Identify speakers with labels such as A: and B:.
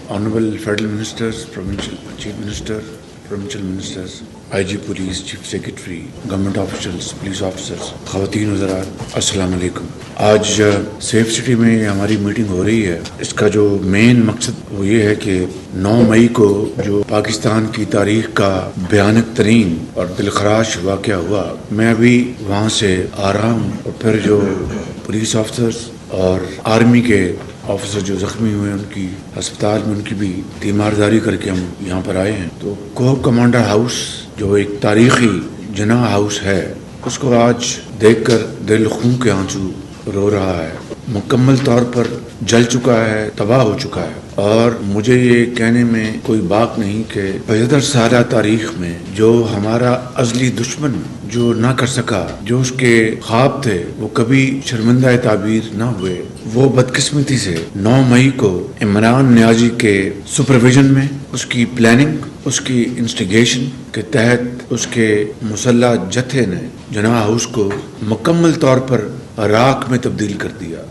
A: Honorable Federal Ministers, Provincial Chief Minister, Provincial Ministers, IG Police, Chief Secretary, Government Officials, Police Officers, خواتین وزرات، السلام علیکم۔ آج safe city میں ہماری میٹنگ ہو رہی ہے۔ اس کا جو مین مقصد وہ یہ ہے کہ 9 مئی کو جو پاکستان کی تاریخ کا بھیانک ترین اور دلخراش واقعہ ہوا، میں ابھی وہاں سے آ رہا ہوں، اور پھر جو پولیس آفیسرز اور آرمی کے آفیسر جو زخمی ہوئے ان کی ہسپتال میں ان کی بھی تیمارداری کر کے ہم یہاں پر آئے ہیں۔ تو کورکمانڈر ہائوس جو ایک تاریخی جناح ہائوس ہے، اس کو آج دیکھ کر دل خون کے آنسو رو رہا ہے۔ مکمل طور پر جل چکا ہے، تباہ ہو چکا ہے، اور مجھے یہ کہنے میں کوئی باک نہیں کہ 75 سالہ تاریخ میں جو ہمارا ازلی دشمن جو نہ کر سکا، جو اس کے خواب تھے وہ کبھی شرمندہ تعبیر نہ ہوئے، وہ بدقسمتی سے 9 مئی کو عمران نیازی کے سپرویژن میں، اس کی پلاننگ، اس کی انسٹیگیشن کے تحت اس کے مسلح جتھے نے جناح ہاؤس کو مکمل طور پر راکھ میں تبدیل کر دیا۔